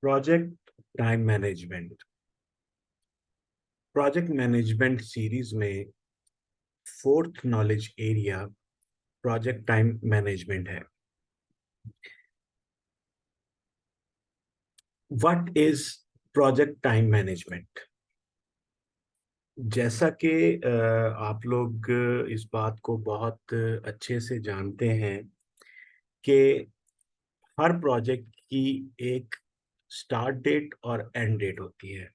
Project time management. Project management series में fourth knowledge area project time management है। What is project time management? जैसा कि आप लोग इस बात को बहुत अच्छे से जानते हैं कि हर प्रोजेक्ट की एक स्टार्ट डेट और एंड डेट होती है,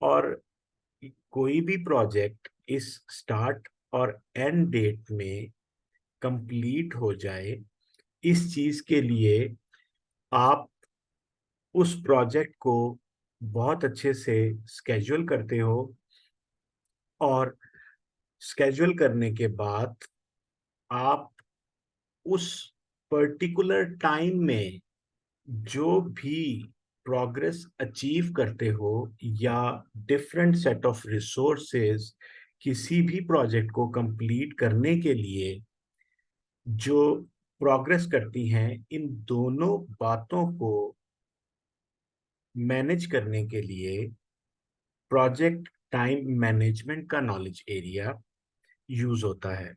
और कोई भी प्रोजेक्ट इस स्टार्ट और एंड डेट में कंप्लीट हो जाए, इस चीज के लिए आप उस प्रोजेक्ट को बहुत अच्छे से स्केड्यूल करते हो, और स्केड्यूल करने के बाद आप उस पर्टिकुलर टाइम में जो भी प्रोग्रेस अचीव करते हो या डिफरेंट सेट ऑफ रिसोर्सेज किसी भी प्रोजेक्ट को कंप्लीट करने के लिए जो प्रोग्रेस करती हैं, इन दोनों बातों को मैनेज करने के लिए प्रोजेक्ट टाइम मैनेजमेंट का नॉलेज एरिया यूज होता है।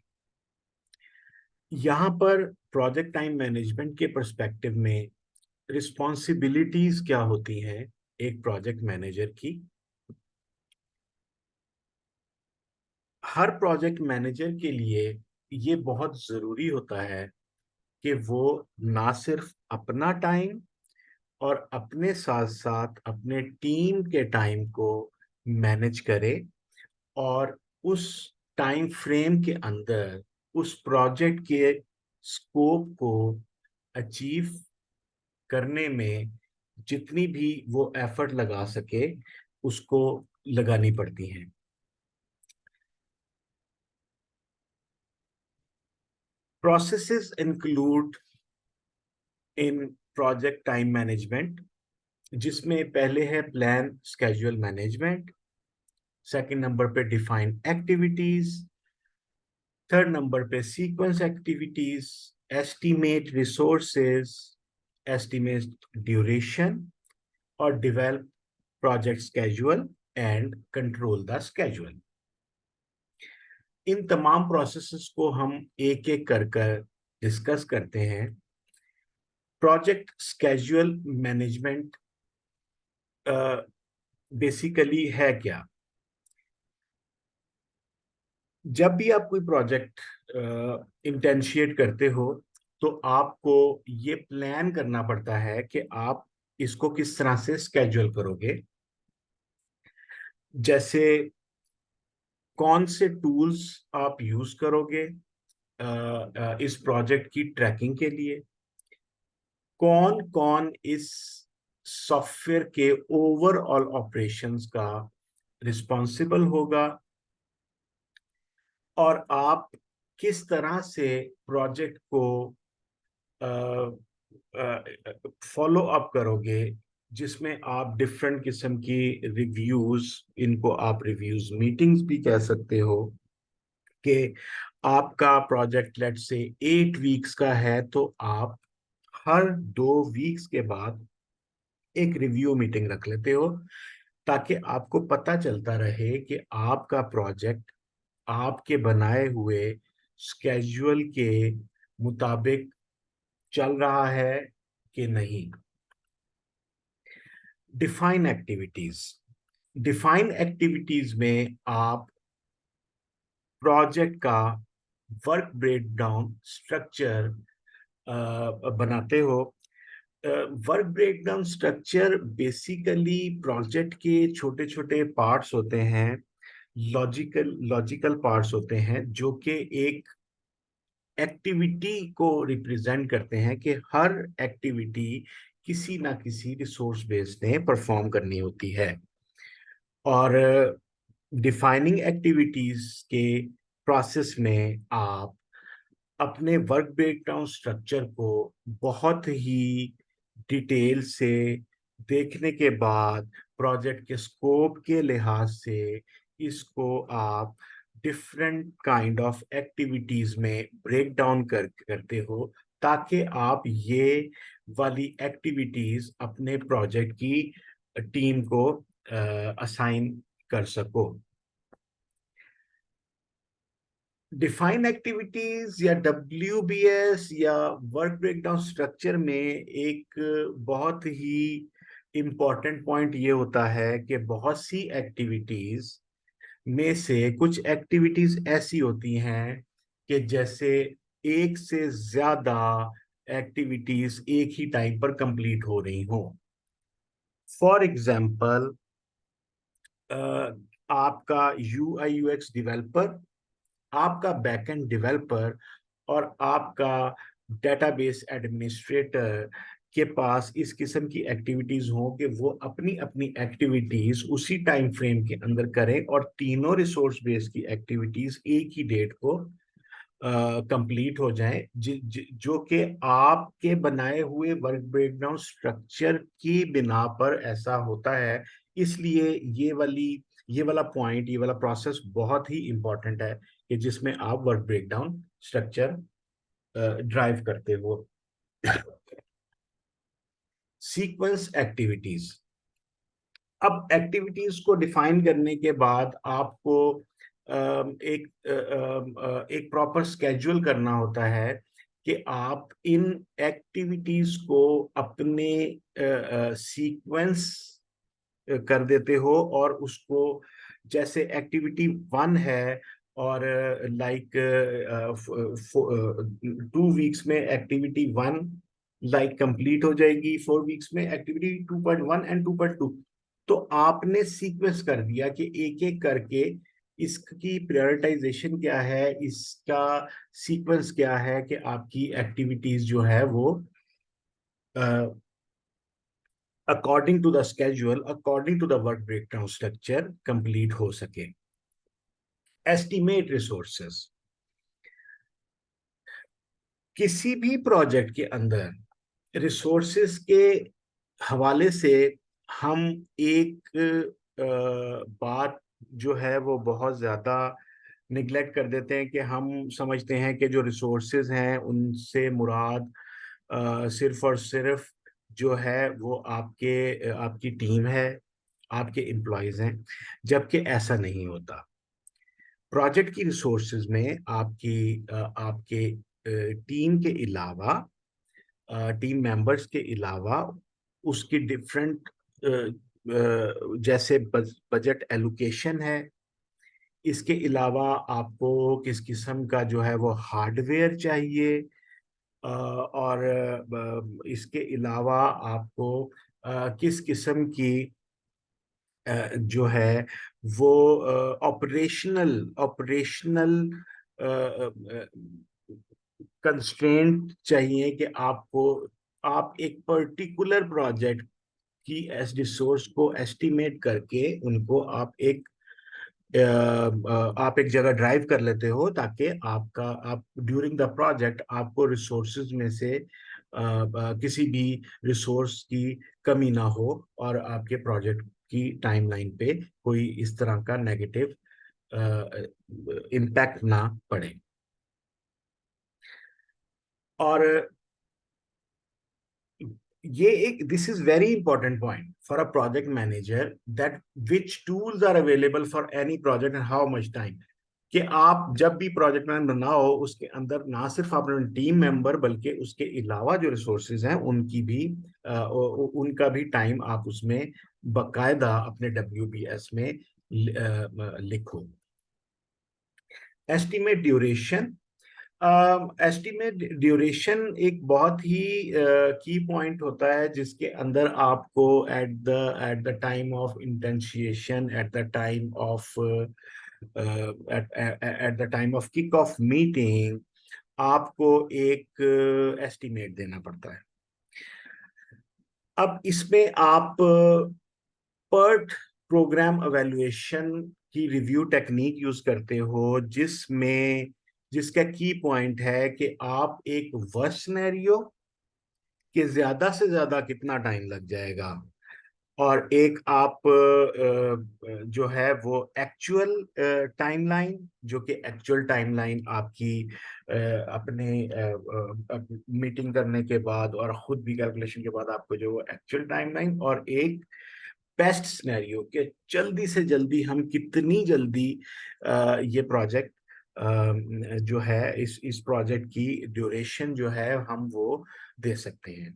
यहाँ पर प्रोजेक्ट टाइम मैनेजमेंट के पर्सपेक्टिव में रिस्पॉन्सिबिलिटीज क्या होती हैं एक प्रोजेक्ट मैनेजर की। हर प्रोजेक्ट मैनेजर के लिए ये बहुत जरूरी होता है कि वो ना सिर्फ अपना टाइम और अपने साथ साथ अपने टीम के टाइम को मैनेज करे, और उस टाइम फ्रेम के अंदर उस प्रोजेक्ट के स्कोप को अचीव करने में जितनी भी वो एफर्ट लगा सके उसको लगानी पड़ती हैं। Processes include in project time management, जिसमें पहले है plan schedule management, second number पे डिफाइन एक्टिविटीज, थर्ड नंबर पे sequence activities, estimate resources, estimate duration, और develop project schedule and control the schedule. इन तमाम प्रोसेसेस को हम एक एक कर कर डिस्कस करते हैं। प्रोजेक्ट स्केड्यूल मैनेजमेंट बेसिकली है क्या? जब भी आप कोई प्रोजेक्ट इंटेंशिएट करते हो तो आपको ये प्लान करना पड़ता है कि आप इसको किस तरह से स्केड्यूल करोगे। जैसे कौन से टूल्स आप यूज करोगे इस प्रोजेक्ट की ट्रैकिंग के लिए, कौन कौन इस सॉफ्टवेयर के ओवरऑल ऑपरेशंस का रिस्पॉन्सिबल होगा, और आप किस तरह से प्रोजेक्ट को फॉलो अप करोगे, जिसमें आप डिफरेंट किस्म की रिव्यूज, इनको आप रिव्यूज मीटिंग्स भी कह सकते हो, कि आपका प्रोजेक्ट लेट से 8 वीक्स का है तो आप हर 2 वीक्स के बाद एक रिव्यू मीटिंग रख लेते हो, ताकि आपको पता चलता रहे कि आपका प्रोजेक्ट आपके बनाए हुए स्केड्यूल के मुताबिक चल रहा है कि नहीं। Define activities. डिफाइन एक्टिविटीज में आप प्रोजेक्ट का वर्क ब्रेकडाउन स्ट्रक्चर बनाते हो। Work breakdown structure basically project के छोटे छोटे पार्ट्स होते हैं, लॉजिकल लॉजिकल पार्ट्स होते हैं, जो कि एक एक्टिविटी को रिप्रेजेंट करते हैं कि हर एक्टिविटी किसी ना किसी रिसोर्स बेस ने परफॉर्म करनी होती है। और डिफाइनिंग एक्टिविटीज के प्रोसेस में आप अपने वर्क ब्रेकडाउन स्ट्रक्चर को बहुत ही डिटेल से देखने के बाद प्रोजेक्ट के स्कोप के लिहाज से इसको आप डिफरेंट काइंड ऑफ एक्टिविटीज में ब्रेक डाउन करते हो, ताकि आप ये वाली एक्टिविटीज अपने प्रोजेक्ट की टीम को असाइन कर सको। डिफाइन एक्टिविटीज या WBS या वर्क ब्रेकडाउन स्ट्रक्चर में एक बहुत ही इम्पॉर्टेंट पॉइंट ये होता है कि बहुत सी एक्टिविटीज में से कुछ एक्टिविटीज ऐसी होती हैं कि जैसे एक से ज्यादा एक्टिविटीज एक ही टाइम पर कंप्लीट हो रही हो। फॉर एग्जाम्पल, आपका UI UX डेवलपर, आपका बैकएंड डेवलपर और आपका डेटाबेस एडमिनिस्ट्रेटर के पास इस किस्म की एक्टिविटीज हो कि वो अपनी अपनी एक्टिविटीज उसी टाइम फ्रेम के अंदर करें और तीनों रिसोर्स बेस की एक्टिविटीज एक ही डेट को कंप्लीट हो जाए, जो कि आपके बनाए हुए वर्क ब्रेकडाउन स्ट्रक्चर की बिना पर ऐसा होता है। इसलिए ये वाला पॉइंट, ये वाला प्रोसेस बहुत ही इंपॉर्टेंट है कि जिसमें आप वर्क ब्रेकडाउन स्ट्रक्चर ड्राइव करते हो। Sequence activities. अब एक्टिविटीज को डिफाइन करने के बाद आपको एक प्रॉपर स्केड्यूल करना होता है कि आप इन एक्टिविटीज को अपने सीक्वेंस कर देते हो और उसको, जैसे एक्टिविटी 1 है और लाइक 2 वीक्स में एक्टिविटी 1 लाइक कंप्लीट हो जाएगी, 4 वीक्स में एक्टिविटी 2.1 एंड 2.2। तो आपने सीक्वेंस कर दिया कि एक एक करके इसकी प्रायोरिटाइजेशन क्या है, इसका सीक्वेंस क्या है कि आपकी एक्टिविटीज जो है वो according to the schedule, according to the work breakdown structure complete हो सके। Estimate resources. किसी भी प्रोजेक्ट के अंदर रिसोर्सेस के हवाले से हम एक बात जो है वो बहुत ज्यादा निगलेक्ट कर देते हैं कि हम समझते हैं कि जो रिसोर्सेज हैं उनसे मुराद सिर्फ और सिर्फ जो है वो आपकी टीम है, आपके एम्प्लॉयज हैं, जबकि ऐसा नहीं होता। प्रोजेक्ट की रिसोर्सेज में आपके टीम के अलावा, टीम मेंबर्स के अलावा उसकी डिफरेंट जैसे बजट एलोकेशन है, इसके अलावा आपको किस किस्म का जो है वो हार्डवेयर चाहिए, और इसके अलावा आपको किस किस्म की जो है वो ऑपरेशनल ऑपरेशनल कंस्ट्रेंट चाहिए कि आप एक पर्टिकुलर प्रोजेक्ट की एस रिसोर्स को एस्टिमेट करके उनको आप एक जगह ड्राइव कर लेते हो ताकि आप ड्यूरिंग द प्रोजेक्ट आपको रिसोर्सेज में से किसी भी रिसोर्स की कमी ना हो और आपके प्रोजेक्ट की टाइमलाइन पे कोई इस तरह का नेगेटिव इम्पैक्ट ना पड़े। और ये एक this is very important point for a project manager, that which tools are available for any project and how much time. कि आप जब भी प्रोजेक्ट प्लान बनाओ उसके अंदर ना सिर्फ अपने टीम मेंबर बल्कि उसके अलावा जो रिसोर्सेज हैं उनकी भी उनका भी टाइम आप उसमें बकायदा अपने WBS में लिखो। Estimate duration. एस्टिमेट ड्यूरेशन एक बहुत ही की पॉइंट होता है जिसके अंदर आपको at the time of initiation, at the time of at the time of kick off meeting आपको एक एस्टिमेट देना पड़ता है। अब इसमें आप पर्ट प्रोग्राम एवेल्युएशन की रिव्यू टेक्निक यूज करते हो, जिसका की पॉइंट है कि आप एक वर्स्ट सिनेरियो कि ज्यादा से ज्यादा कितना टाइम लग जाएगा, और एक आप जो है वो एक्चुअल टाइमलाइन, जो कि एक्चुअल टाइमलाइन आपकी अपने मीटिंग करने के बाद और खुद भी कैलकुलेशन के बाद आपको जो एक्चुअल टाइमलाइन, और एक बेस्ट सिनेरियो कि जल्दी से जल्दी हम कितनी जल्दी ये प्रोजेक्ट जो है इस प्रोजेक्ट की ड्यूरेशन जो है हम वो दे सकते हैं।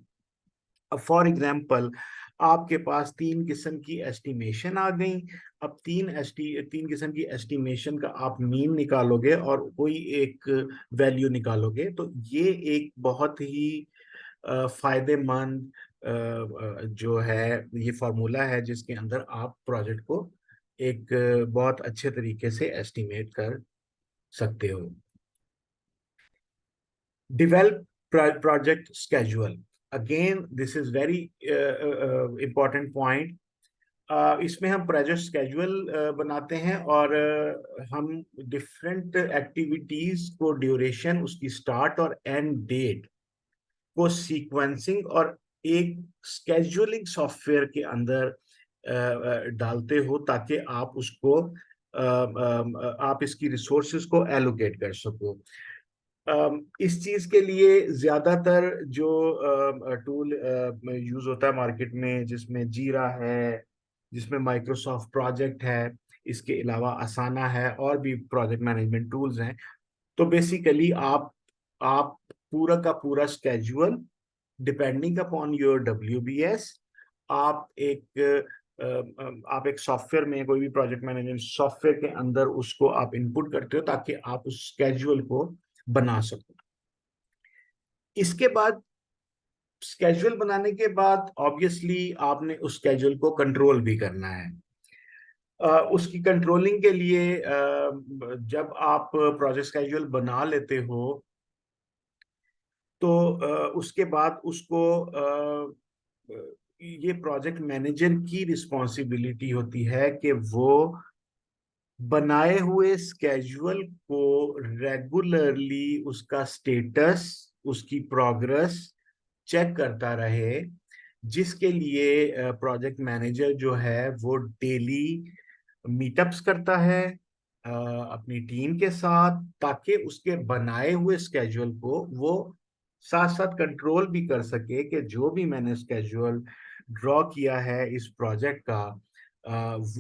अब फॉर एग्जाम्पल आपके पास तीन किस्म की एस्टिमेशन आ गई। अब तीन किस्म की एस्टिमेशन का आप मीन निकालोगे और कोई एक वैल्यू निकालोगे, तो ये एक बहुत ही फायदेमंद जो है ये फार्मूला है जिसके अंदर आप प्रोजेक्ट को एक बहुत अच्छे तरीके से एस्टिमेट कर सकते हो। Develop project schedule. Again, this is very important point. इसमें हम प्रोजेक्ट स्केड्यूल बनाते हैं और हम डिफरेंट एक्टिविटीज को ड्यूरेशन, उसकी स्टार्ट और एंड डेट को सीक्वेंसिंग और एक स्केड्यूलिंग सॉफ्टवेयर के अंदर डालते हो, ताकि आप उसको आप इसकी रिसोर्सेज को एलोकेट कर सको। इस चीज के लिए ज्यादातर जो टूल यूज होता है मार्केट में, जिसमें जीरा है, जिसमें माइक्रोसॉफ्ट प्रोजेक्ट है, इसके अलावा असाना है, और भी प्रोजेक्ट मैनेजमेंट टूल्स हैं। तो बेसिकली आप पूरा का पूरा schedule depending upon your WBS, आप एक आप एक सॉफ्टवेयर में, कोई भी प्रोजेक्ट मैनेजमेंट सॉफ्टवेयर के अंदर उसको आप इनपुट करते हो ताकि आप उस स्केड्यूल को बना सको। इसके बाद स्केड्यूल बनाने के बाद ऑब्वियसली आपने उस स्केड्यूल को कंट्रोल भी करना है। उसकी कंट्रोलिंग के लिए जब आप प्रोजेक्ट स्केड्यूल बना लेते हो तो उसके बाद उसको ये प्रोजेक्ट मैनेजर की रिस्पॉन्सिबिलिटी होती है कि वो बनाए हुए स्केड्यूल को रेगुलरली उसका स्टेटस, उसकी प्रोग्रेस चेक करता रहे, जिसके लिए प्रोजेक्ट मैनेजर जो है वो डेली मीटअप्स करता है अपनी टीम के साथ, ताकि उसके बनाए हुए स्केड्यूल को वो साथ साथ कंट्रोल भी कर सके कि जो भी मैंने स्केड्यूल ड्रॉ किया है इस प्रोजेक्ट का,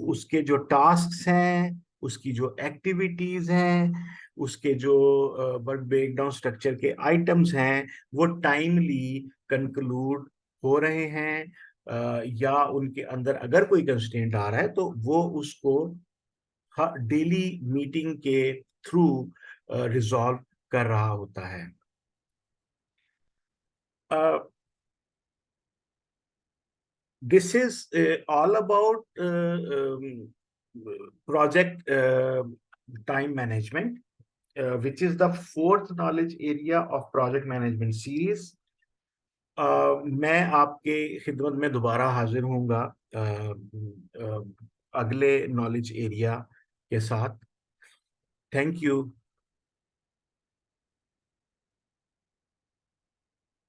उसके जो टास्क्स हैं, उसकी जो एक्टिविटीज हैं, उसके जो वर्क ब्रेकडाउन स्ट्रक्चर के आइटम्स हैं, वो टाइमली कंक्लूड हो रहे हैं, या उनके अंदर अगर कोई कंस्ट्रेंट आ रहा है तो वो उसको डेली मीटिंग के थ्रू रिजॉल्व कर रहा होता है। This is all about project time management, which is the fourth knowledge area of project management series. मैं आपके खिदमत में दोबारा हाजिर होऊंगा अगले नॉलेज एरिया के साथ। Thank you.